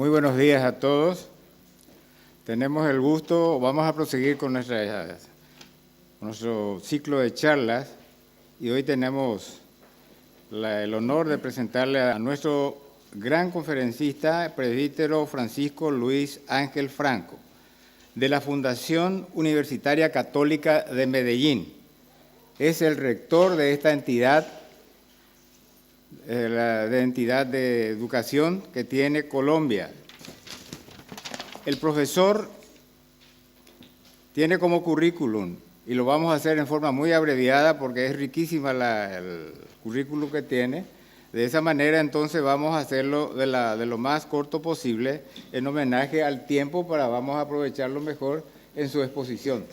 Muy buenos días a todos. Tenemos el gusto, vamos a proseguir con nuestro ciclo de charlas y hoy tenemos el honor de presentarle a nuestro gran conferencista, presbítero Francisco Luis Ángel Franco, de la Fundación Universitaria Católica de Medellín. Es el rector de esta entidad, de educación que tiene Colombia. El profesor tiene como currículum, y lo vamos a hacer en forma muy abreviada porque es riquísima el currículum que tiene. De esa manera, entonces, vamos a hacerlo de lo más corto posible, en homenaje al tiempo, vamos a aprovecharlo mejor en su exposición.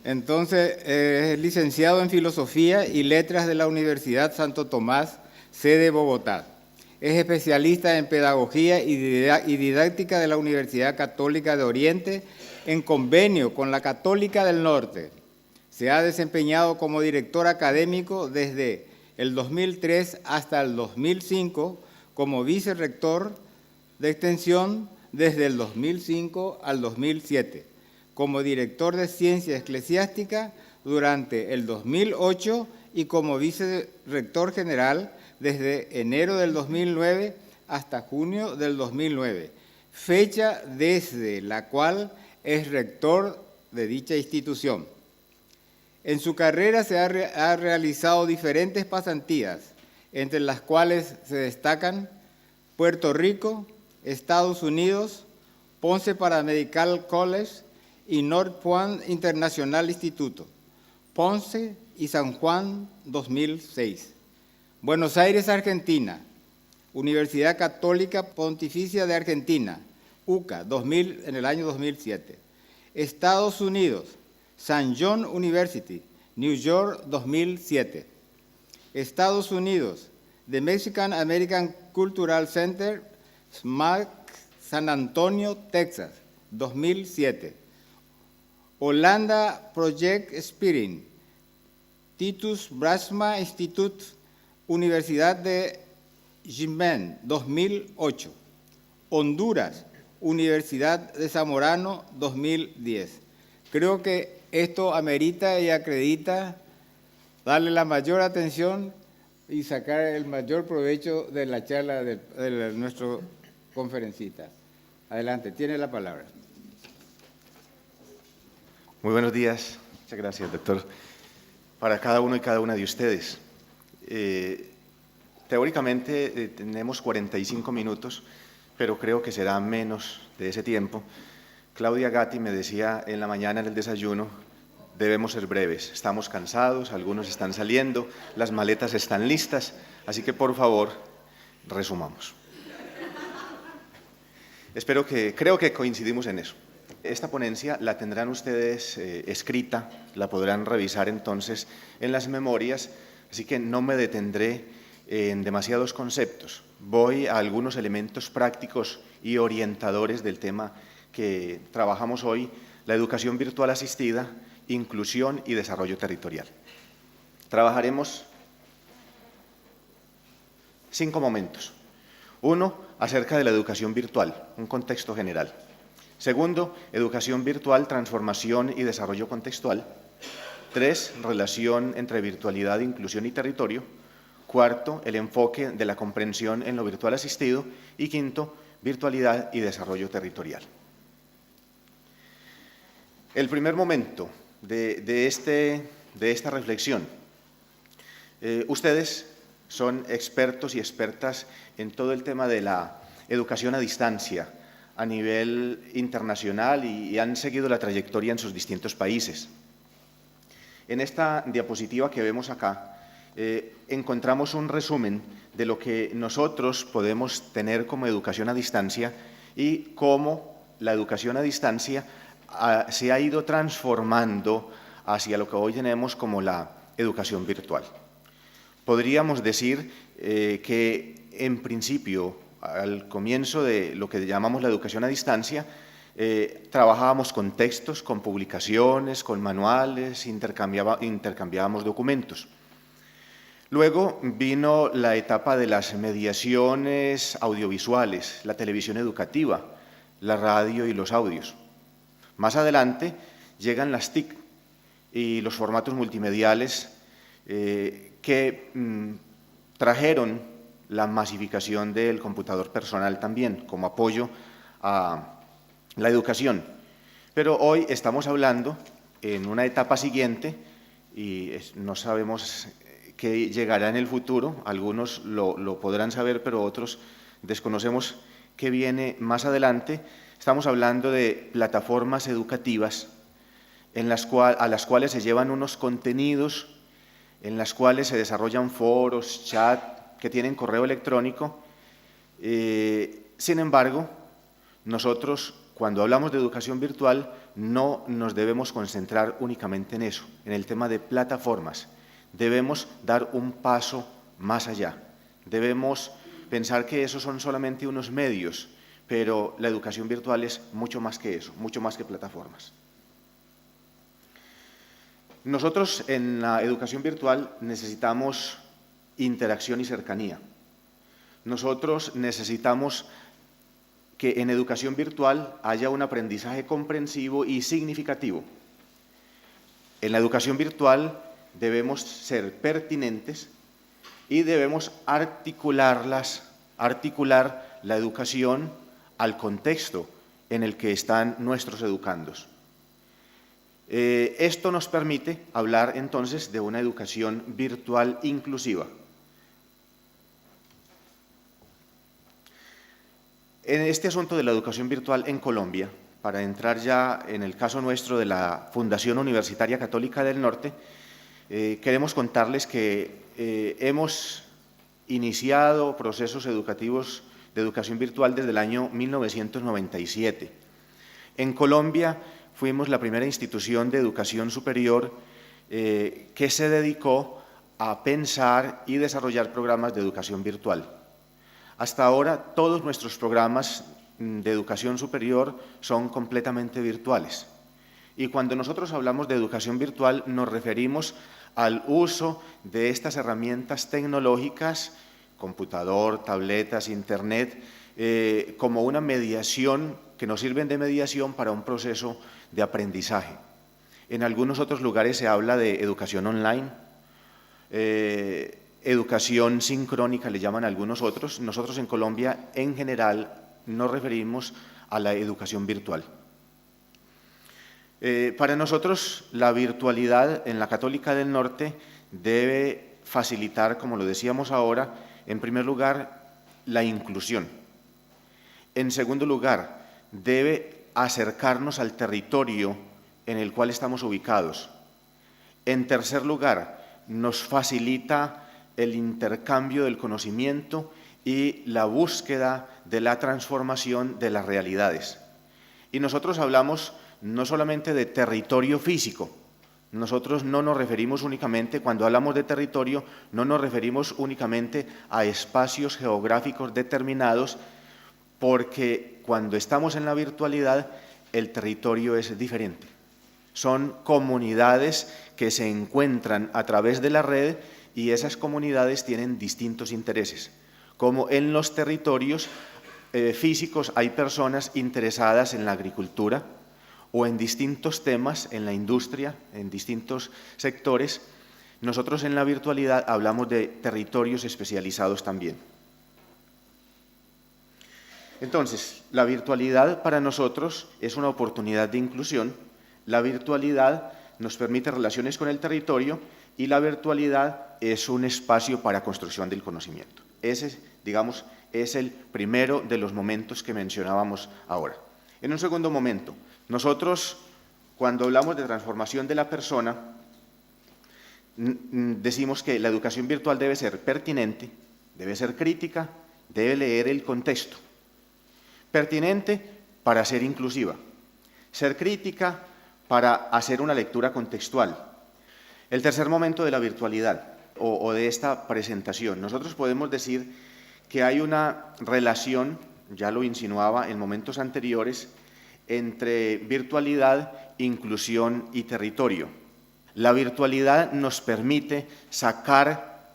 Entonces, es licenciado en Filosofía y Letras de la Universidad Santo Tomás, sede Bogotá. Es especialista en Pedagogía y Didáctica de la Universidad Católica de Oriente, en convenio con la Católica del Norte. Se ha desempeñado como director académico desde el 2003 hasta el 2005, como vicerrector de extensión desde el 2005 al 2007, como director de Ciencia Eclesiástica durante el 2008 y como vicerrector general desde enero del 2009 hasta junio del 2009, fecha desde la cual es rector de dicha institución. En su carrera se ha realizado diferentes pasantías, entre las cuales se destacan Puerto Rico, Estados Unidos, Ponce Paramedical College y North Point International Instituto, Ponce y San Juan 2006. Buenos Aires, Argentina, Universidad Católica Pontificia de Argentina, UCA, en el año 2007. Estados Unidos, St. John University, New York, 2007. Estados Unidos, The Mexican American Cultural Center, SMAC, San Antonio, Texas, 2007. Holanda, Project Spirit, Titus Brasma Institute, Universidad de Gimben, 2008. Honduras, Universidad de Zamorano, 2010. Creo que esto amerita y acredita darle la mayor atención y sacar el mayor provecho de la charla de nuestro conferencista. Adelante, tiene la palabra. Muy buenos días. Muchas gracias, doctor. Para cada uno y cada una de ustedes. Teóricamente tenemos 45 minutos, pero creo que será menos de ese tiempo. Claudia Gatti me decía en la mañana en el desayuno, debemos ser breves, estamos cansados, algunos están saliendo, las maletas están listas, así que por favor, resumamos. Creo que coincidimos en eso. Esta ponencia la tendrán ustedes escrita, la podrán revisar entonces en las memorias, así que no me detendré en demasiados conceptos. Voy a algunos elementos prácticos y orientadores del tema que trabajamos hoy, la educación virtual asistida, inclusión y desarrollo territorial. Trabajaremos 5 momentos. 1, acerca de la educación virtual, un contexto general. Segundo, educación virtual, transformación y desarrollo contextual. 3, relación entre virtualidad, inclusión y territorio. 4, el enfoque de la comprensión en lo virtual asistido. Y 5, virtualidad y desarrollo territorial. El primer momento de esta reflexión, ustedes son expertos y expertas en todo el tema de la educación a distancia a nivel internacional y han seguido la trayectoria en sus distintos países. En esta diapositiva que vemos acá, encontramos un resumen de lo que nosotros podemos tener como educación a distancia y cómo la educación a distancia se ha ido transformando hacia lo que hoy tenemos como la educación virtual. Podríamos decir que, en principio, al comienzo de lo que llamamos la educación a distancia, trabajábamos con textos, con publicaciones, con manuales, intercambiábamos documentos. Luego vino la etapa de las mediaciones audiovisuales, la televisión educativa, la radio y los audios. Más adelante llegan las TIC y los formatos multimediales que trajeron la masificación del computador personal también como apoyo a la educación. Pero hoy estamos hablando en una etapa siguiente y no sabemos qué llegará en el futuro, algunos lo podrán saber, pero otros desconocemos qué viene más adelante. Estamos hablando de plataformas educativas a las cuales se llevan unos contenidos, en las cuales se desarrollan foros, chat, que tienen correo electrónico. Sin embargo, nosotros, cuando hablamos de educación virtual, no nos debemos concentrar únicamente en eso, en el tema de plataformas. Debemos dar un paso más allá. Debemos pensar que esos son solamente unos medios, pero la educación virtual es mucho más que eso, mucho más que plataformas. Nosotros en la educación virtual necesitamos interacción y cercanía. Nosotros necesitamos que en educación virtual haya un aprendizaje comprensivo y significativo. En la educación virtual debemos ser pertinentes y debemos articular la educación al contexto en el que están nuestros educandos. Esto nos permite hablar entonces de una educación virtual inclusiva. En este asunto de la educación virtual en Colombia, para entrar ya en el caso nuestro de la Fundación Universitaria Católica del Norte, queremos contarles que hemos iniciado procesos educativos de educación virtual desde el año 1997. En Colombia fuimos la primera institución de educación superior que se dedicó a pensar y desarrollar programas de educación virtual. Hasta ahora, todos nuestros programas de educación superior son completamente virtuales. Y cuando nosotros hablamos de educación virtual, nos referimos al uso de estas herramientas tecnológicas, computador, tabletas, internet, como una mediación, que nos sirven de mediación para un proceso de aprendizaje. En algunos otros lugares se habla de educación online, educación sincrónica le llaman algunos otros. Nosotros en Colombia, en general, nos referimos a la educación virtual. Para nosotros, la virtualidad en la Católica del Norte debe facilitar, como lo decíamos ahora, en primer lugar, la inclusión. En segundo lugar, debe acercarnos al territorio en el cual estamos ubicados. En tercer lugar, nos facilita el intercambio del conocimiento y la búsqueda de la transformación de las realidades. Y nosotros hablamos no solamente de territorio físico, nosotros no nos referimos únicamente, cuando hablamos de territorio, no nos referimos únicamente a espacios geográficos determinados, porque cuando estamos en la virtualidad, el territorio es diferente. Son comunidades que se encuentran a través de la red y esas comunidades tienen distintos intereses. Como en los territorios físicos hay personas interesadas en la agricultura o en distintos temas, en la industria, en distintos sectores, nosotros en la virtualidad hablamos de territorios especializados también. Entonces, la virtualidad para nosotros es una oportunidad de inclusión, la virtualidad nos permite relaciones con el territorio y la virtualidad es un espacio para construcción del conocimiento. Ese, digamos, es el primero de los momentos que mencionábamos ahora. En un segundo momento, nosotros, cuando hablamos de transformación de la persona, decimos que la educación virtual debe ser pertinente, debe ser crítica, debe leer el contexto. Pertinente para ser inclusiva, ser crítica para hacer una lectura contextual. El tercer momento de la virtualidad o de esta presentación, nosotros podemos decir que hay una relación, ya lo insinuaba en momentos anteriores, entre virtualidad, inclusión y territorio. La virtualidad nos permite sacar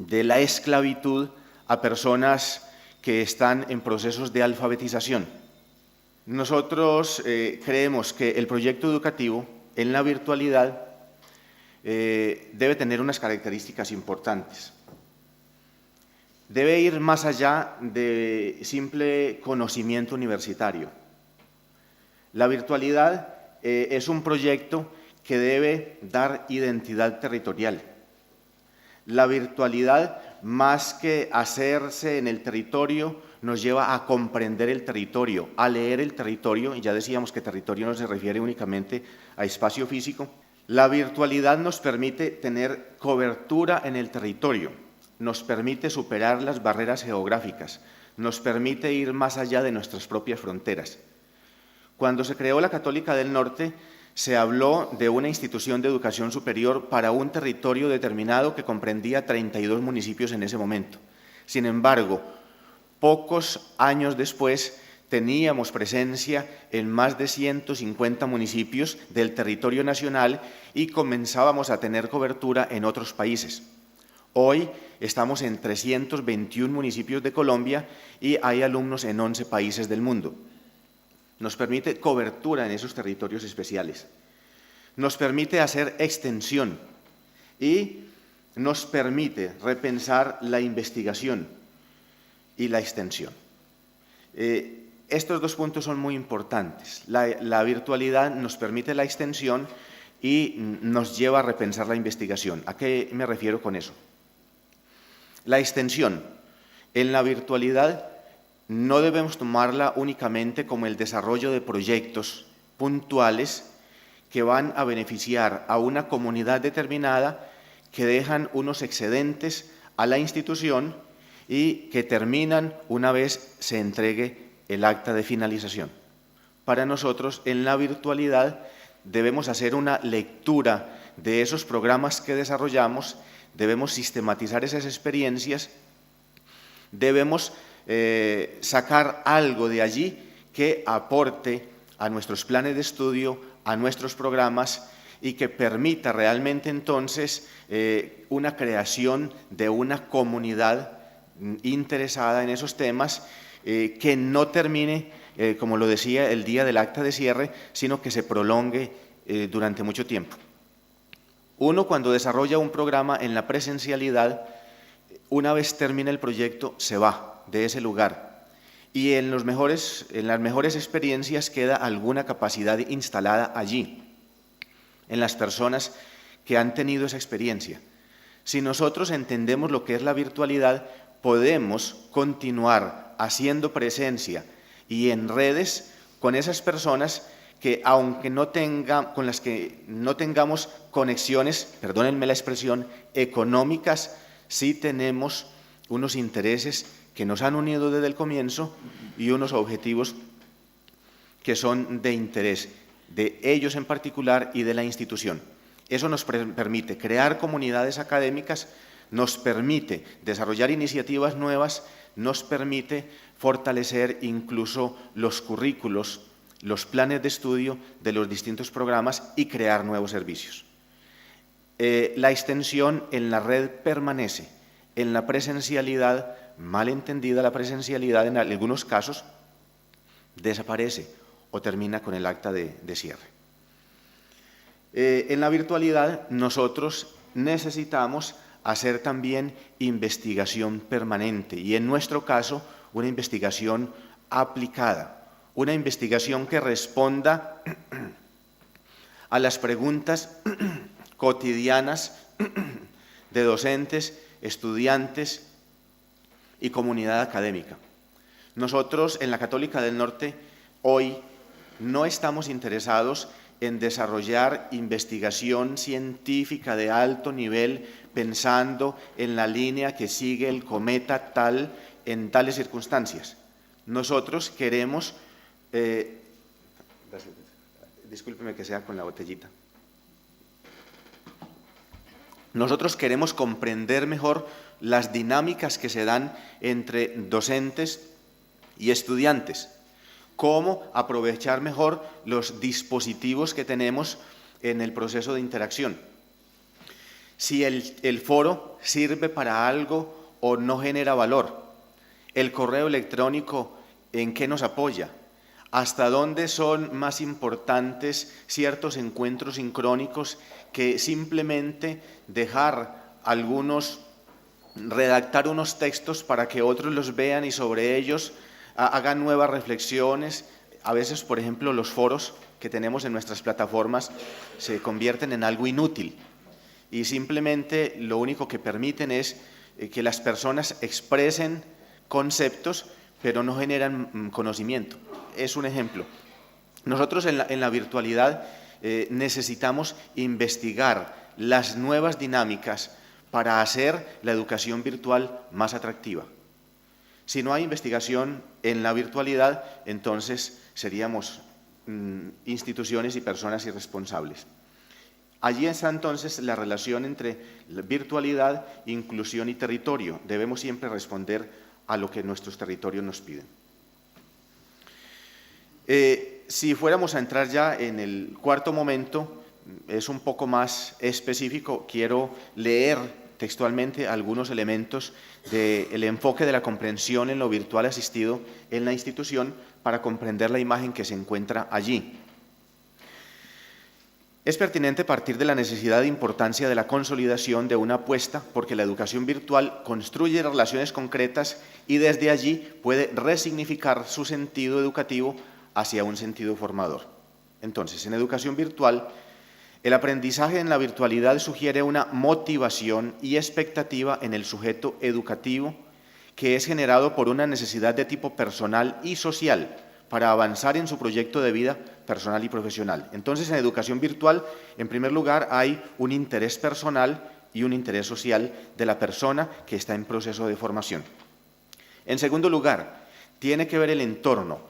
de la esclavitud a personas que están en procesos de alfabetización. Nosotros creemos que el proyecto educativo en la virtualidad debe tener unas características importantes. Debe ir más allá de simple conocimiento universitario. La virtualidad es un proyecto que debe dar identidad territorial. La virtualidad, más que hacerse en el territorio, nos lleva a comprender el territorio, a leer el territorio, y ya decíamos que territorio no se refiere únicamente a espacio físico. La virtualidad nos permite tener cobertura en el territorio, nos permite superar las barreras geográficas, nos permite ir más allá de nuestras propias fronteras. Cuando se creó la Católica del Norte, se habló de una institución de educación superior para un territorio determinado que comprendía 32 municipios en ese momento. Sin embargo, pocos años después teníamos presencia en más de 150 municipios del territorio nacional y comenzábamos a tener cobertura en otros países. Hoy estamos en 321 municipios de Colombia y hay alumnos en 11 países del mundo. Nos permite cobertura en esos territorios especiales. Nos permite hacer extensión y nos permite repensar la investigación y la extensión. Estos dos puntos son muy importantes. La virtualidad nos permite la extensión y nos lleva a repensar la investigación. ¿A qué me refiero con eso? La extensión en la virtualidad no debemos tomarla únicamente como el desarrollo de proyectos puntuales que van a beneficiar a una comunidad determinada, que dejan unos excedentes a la institución y que terminan una vez se entregue el acta de finalización. Para nosotros, en la virtualidad, debemos hacer una lectura de esos programas que desarrollamos, debemos sistematizar esas experiencias, debemos sacar algo de allí que aporte a nuestros planes de estudio, a nuestros programas y que permita realmente entonces una creación de una comunidad interesada en esos temas que no termine, como lo decía, el día del acta de cierre, sino que se prolongue durante mucho tiempo. Uno, cuando desarrolla un programa en la presencialidad, una vez termina el proyecto, se va de ese lugar y en las mejores experiencias queda alguna capacidad instalada allí, en las personas que han tenido esa experiencia. Si nosotros entendemos lo que es la virtualidad, podemos continuar haciendo presencia y en redes con esas personas que, aunque con las que no tengamos conexiones, perdónenme la expresión, económicas, sí tenemos unos intereses que nos han unido desde el comienzo y unos objetivos que son de interés de ellos en particular y de la institución. Eso nos permite crear comunidades académicas, nos permite desarrollar iniciativas nuevas, nos permite fortalecer incluso los currículos, los planes de estudio de los distintos programas y crear nuevos servicios. La extensión en la red permanece. En la presencialidad, mal entendida la presencialidad en algunos casos, desaparece o termina con el acta de cierre. En la virtualidad nosotros necesitamos hacer también investigación permanente y en nuestro caso una investigación aplicada, una investigación que responda a las preguntas cotidianas de docentes, estudiantes y comunidad académica. Nosotros en la Católica del Norte hoy no estamos interesados en desarrollar investigación científica de alto nivel pensando en la línea que sigue el cometa tal en tales circunstancias. Nosotros queremos, discúlpeme que sea con la botellita. Nosotros queremos comprender mejor las dinámicas que se dan entre docentes y estudiantes, cómo aprovechar mejor los dispositivos que tenemos en el proceso de interacción. si el foro sirve para algo o no genera valor, el correo electrónico en qué nos apoya, hasta dónde son más importantes ciertos encuentros sincrónicos que simplemente dejar redactar unos textos para que otros los vean y sobre ellos hagan nuevas reflexiones. A veces, por ejemplo, los foros que tenemos en nuestras plataformas se convierten en algo inútil y simplemente lo único que permiten es que las personas expresen conceptos, pero no generan conocimiento. Es un ejemplo. Nosotros en la virtualidad necesitamos investigar las nuevas dinámicas para hacer la educación virtual más atractiva. Si no hay investigación en la virtualidad, entonces seríamos instituciones y personas irresponsables. Allí está entonces la relación entre virtualidad, inclusión y territorio. Debemos siempre responder a lo que nuestros territorios nos piden. Si fuéramos a entrar ya en el cuarto momento, es un poco más específico. Quiero leer textualmente algunos elementos del enfoque de la comprensión en lo virtual asistido en la institución para comprender la imagen que se encuentra allí. Es pertinente partir de la necesidad e importancia de la consolidación de una apuesta porque la educación virtual construye relaciones concretas y desde allí puede resignificar su sentido educativo hacia un sentido formador. Entonces, en educación virtual, el aprendizaje en la virtualidad sugiere una motivación y expectativa en el sujeto educativo que es generado por una necesidad de tipo personal y social para avanzar en su proyecto de vida personal y profesional. Entonces, en educación virtual, en primer lugar, hay un interés personal y un interés social de la persona que está en proceso de formación. En segundo lugar, tiene que ver el entorno,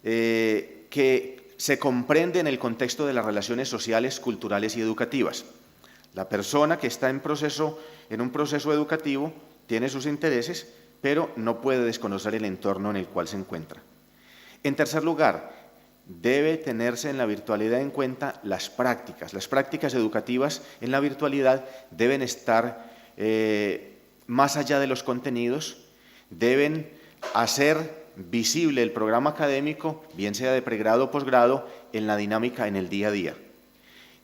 que se comprende en el contexto de las relaciones sociales, culturales y educativas. La persona que está en un proceso educativo tiene sus intereses, pero no puede desconocer el entorno en el cual se encuentra. En tercer lugar, debe tenerse en la virtualidad en cuenta las prácticas. Las prácticas educativas en la virtualidad deben estar más allá de los contenidos, deben hacer visible el programa académico, bien sea de pregrado o posgrado, en la dinámica en el día a día.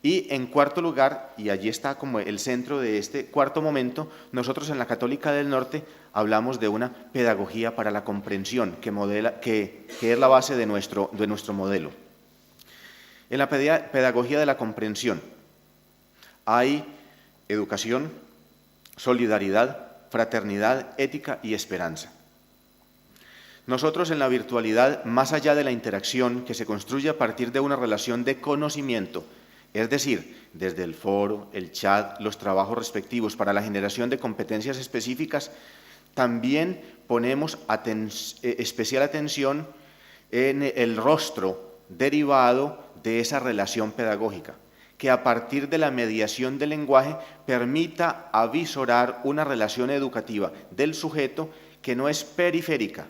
Y en cuarto lugar, y allí está como el centro de este cuarto momento, nosotros en la Católica del Norte hablamos de una pedagogía para la comprensión que es la base de nuestro modelo. En la pedagogía de la comprensión hay educación, solidaridad, fraternidad, ética y esperanza. Nosotros en la virtualidad, más allá de la interacción que se construye a partir de una relación de conocimiento, es decir, desde el foro, el chat, los trabajos respectivos para la generación de competencias específicas, también ponemos especial atención en el rostro derivado de esa relación pedagógica, que a partir de la mediación del lenguaje permita avisorar una relación educativa del sujeto que no es periférica,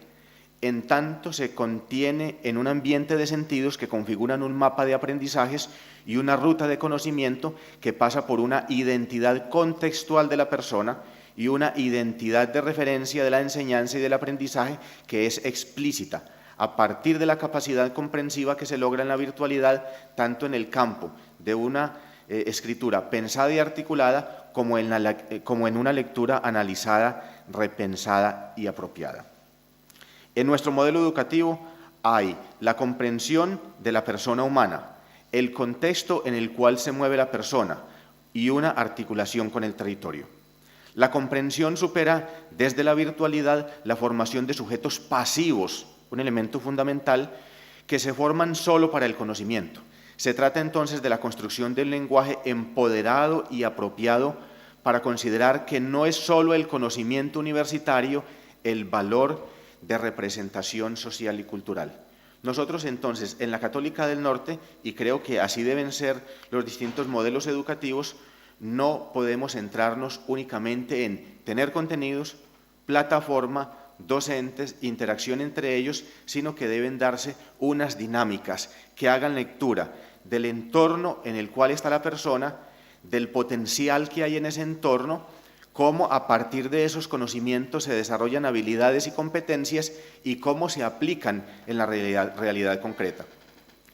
en tanto se contiene en un ambiente de sentidos que configuran un mapa de aprendizajes y una ruta de conocimiento que pasa por una identidad contextual de la persona y una identidad de referencia de la enseñanza y del aprendizaje que es explícita, a partir de la capacidad comprensiva que se logra en la virtualidad, tanto en el campo de una escritura pensada y articulada como en una lectura analizada, repensada y apropiada. En nuestro modelo educativo hay la comprensión de la persona humana, el contexto en el cual se mueve la persona y una articulación con el territorio. La comprensión supera desde la virtualidad la formación de sujetos pasivos, un elemento fundamental, que se forman solo para el conocimiento. Se trata entonces de la construcción del lenguaje empoderado y apropiado para considerar que no es solo el conocimiento universitario el valor de representación social y cultural. Nosotros entonces en la Católica del Norte, y creo que así deben ser los distintos modelos educativos, no podemos centrarnos únicamente en tener contenidos, plataforma, docentes, interacción entre ellos, sino que deben darse unas dinámicas que hagan lectura del entorno en el cual está la persona, del potencial que hay en ese entorno, cómo a partir de esos conocimientos se desarrollan habilidades y competencias y cómo se aplican en la realidad concreta.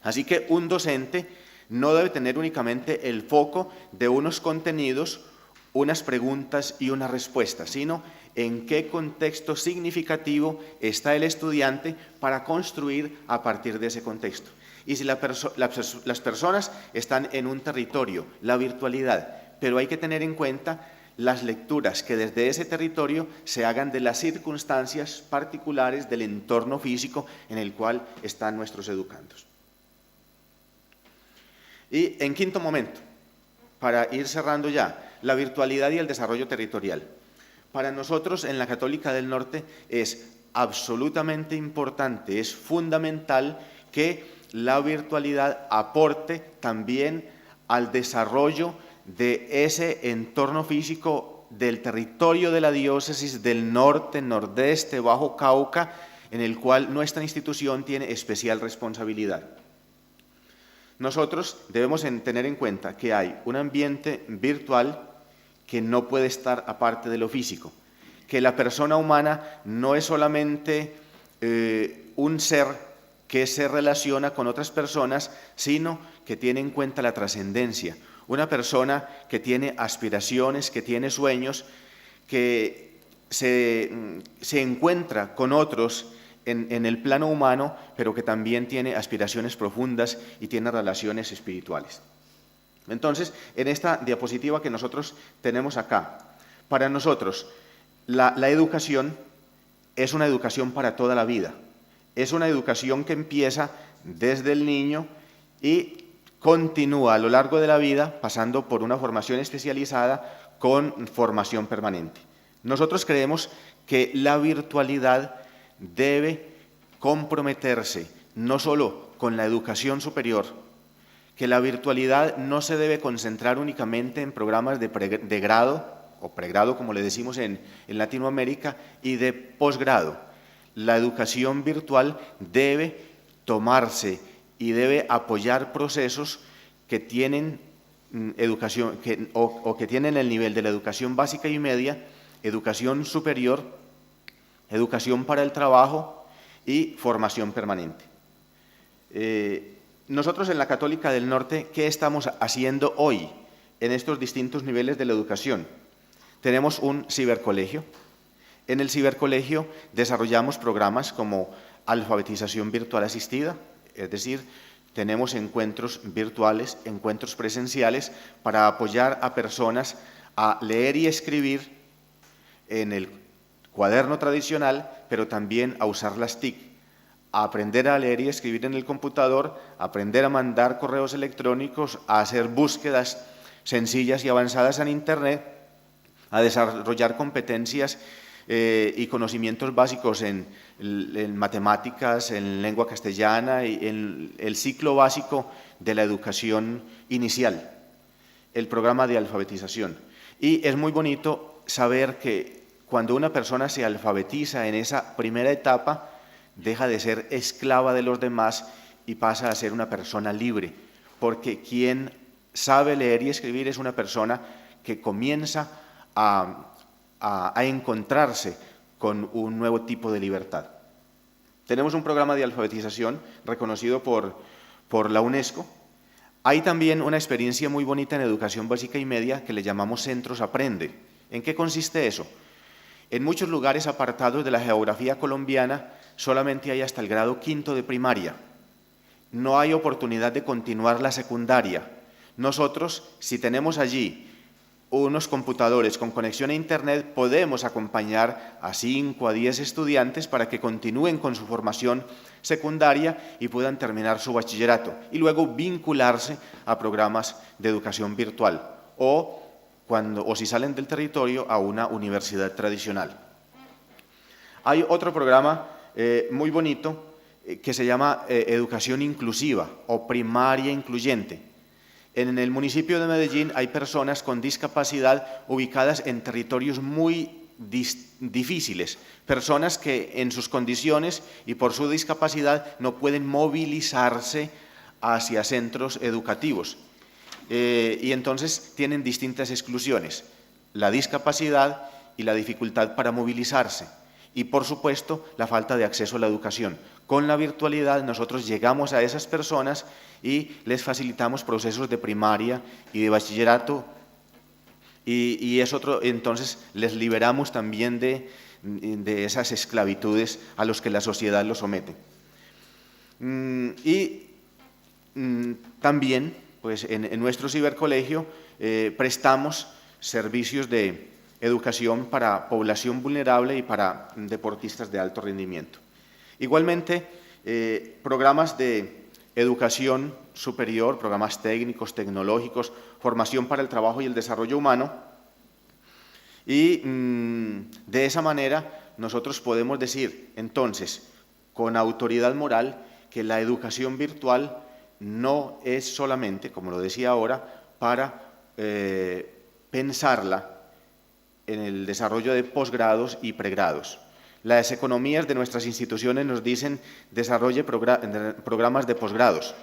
Así que un docente no debe tener únicamente el foco de unos contenidos, unas preguntas y unas respuestas, sino en qué contexto significativo está el estudiante para construir a partir de ese contexto. Y si las personas están en un territorio, la virtualidad, pero hay que tener en cuenta las lecturas que desde ese territorio se hagan de las circunstancias particulares del entorno físico en el cual están nuestros educandos. Y en quinto momento, para ir cerrando ya, la virtualidad y el desarrollo territorial. Para nosotros en la Católica del Norte es absolutamente importante, es fundamental que la virtualidad aporte también al desarrollo de ese entorno físico del territorio de la diócesis del norte, nordeste, Bajo Cauca, en el cual nuestra institución tiene especial responsabilidad. Nosotros debemos tener en cuenta que hay un ambiente virtual que no puede estar aparte de lo físico, que la persona humana no es solamente un ser que se relaciona con otras personas, sino que tiene en cuenta la trascendencia. Una persona que tiene aspiraciones, que tiene sueños, que se encuentra con otros en el plano humano, pero que también tiene aspiraciones profundas y tiene relaciones espirituales. Entonces, en esta diapositiva que nosotros tenemos acá, para nosotros la educación es una educación para toda la vida. Es una educación que empieza desde el niño y continúa a lo largo de la vida, pasando por una formación especializada con formación permanente. Nosotros creemos que la virtualidad debe comprometerse no solo con la educación superior, que la virtualidad no se debe concentrar únicamente en programas de grado o pregrado, como le decimos en Latinoamérica, y de posgrado. La educación virtual debe tomarse y debe apoyar procesos que tienen educación que tienen el nivel de la educación básica y media, educación superior, educación para el trabajo y formación permanente. Nosotros en la Católica del Norte, ¿qué estamos haciendo hoy en estos distintos niveles de la educación? Tenemos un cibercolegio. En el cibercolegio desarrollamos programas como alfabetización virtual asistida, es decir, tenemos encuentros virtuales, encuentros presenciales para apoyar a personas a leer y escribir en el cuaderno tradicional, pero también a usar las TIC, a aprender a leer y escribir en el computador, a aprender a mandar correos electrónicos, a hacer búsquedas sencillas y avanzadas en Internet, a desarrollar competencias y conocimientos básicos en matemáticas, en lengua castellana y en el ciclo básico de la educación inicial, el programa de alfabetización. Y es muy bonito saber que cuando una persona se alfabetiza en esa primera etapa, deja de ser esclava de los demás y pasa a ser una persona libre, porque quien sabe leer y escribir es una persona que comienza a encontrarse con un nuevo tipo de libertad. Tenemos un programa de alfabetización reconocido por la UNESCO. Hay también una experiencia muy bonita en educación básica y media que le llamamos Centros Aprende. ¿En qué consiste eso? En muchos lugares apartados de la geografía colombiana solamente hay hasta el grado quinto de primaria. No hay oportunidad de continuar la secundaria. Nosotros, si tenemos allí unos computadores con conexión a Internet, podemos acompañar a 5 a 10 estudiantes para que continúen con su formación secundaria y puedan terminar su bachillerato y luego vincularse a programas de educación virtual o si salen del territorio a una universidad tradicional. Hay otro programa muy bonito que se llama Educación Inclusiva o Primaria Incluyente. En el municipio de Medellín hay personas con discapacidad ubicadas en territorios muy difíciles, personas que en sus condiciones y por su discapacidad no pueden movilizarse hacia centros educativos. y entonces tienen distintas exclusiones, la discapacidad y la dificultad para movilizarse y, por supuesto, la falta de acceso a la educación. Con la virtualidad nosotros llegamos a esas personas y les facilitamos procesos de primaria y de bachillerato y entonces les liberamos también de esas esclavitudes a los que la sociedad los somete. También, pues, en nuestro cibercolegio prestamos servicios de educación para población vulnerable y para deportistas de alto rendimiento. Igualmente, programas de educación superior, programas técnicos, tecnológicos, formación para el trabajo y el desarrollo humano. Y de esa manera nosotros podemos decir, entonces, con autoridad moral, que la educación virtual no es solamente, como lo decía ahora, para pensarla en el desarrollo de posgrados y pregrados. Las economías de nuestras instituciones nos dicen desarrolle programas de posgrados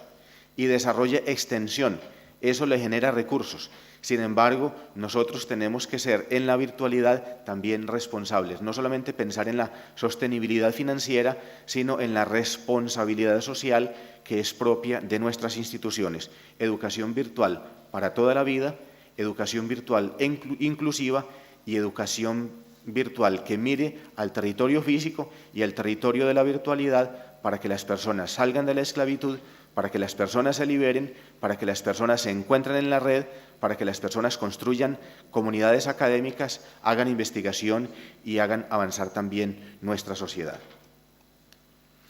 y desarrolle extensión. Eso le genera recursos. Sin embargo, nosotros tenemos que ser en la virtualidad también responsables, no solamente pensar en la sostenibilidad financiera, sino en la responsabilidad social que es propia de nuestras instituciones. Educación virtual para toda la vida, educación virtual inclusiva y educación virtual que mire al territorio físico y al territorio de la virtualidad para que las personas salgan de la esclavitud, para que las personas se liberen, para que las personas se encuentren en la red, para que las personas construyan comunidades académicas, hagan investigación y hagan avanzar también nuestra sociedad.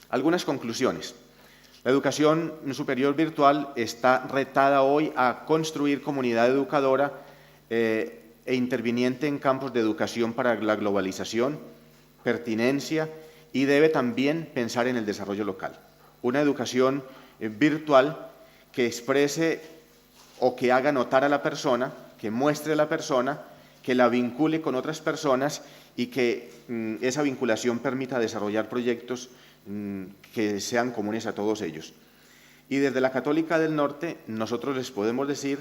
Algunas conclusiones. La educación superior virtual está retada hoy a construir comunidad educadora e interviniente en campos de educación para la globalización, pertinencia y debe también pensar en el desarrollo local. Una educación virtual que exprese o que haga notar a la persona, que muestre a la persona, que la vincule con otras personas y que esa vinculación permita desarrollar proyectos que sean comunes a todos ellos. Y desde la Católica del Norte nosotros les podemos decir,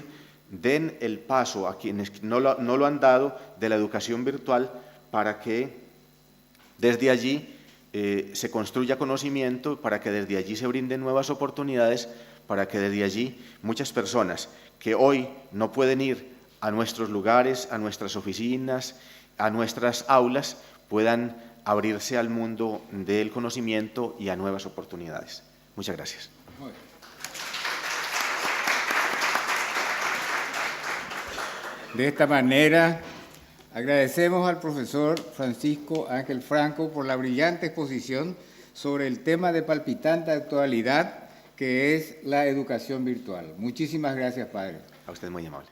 den el paso a quienes no lo han dado de la educación virtual para que desde allí se construya conocimiento, para que desde allí se brinden nuevas oportunidades, para que desde allí muchas personas que hoy no pueden ir a nuestros lugares, a nuestras oficinas, a nuestras aulas, puedan abrirse al mundo del conocimiento y a nuevas oportunidades. Muchas gracias. De esta manera, agradecemos al profesor Francisco Ángel Franco por la brillante exposición sobre el tema de palpitante actualidad que es la educación virtual. Muchísimas gracias, padre. A usted muy amable.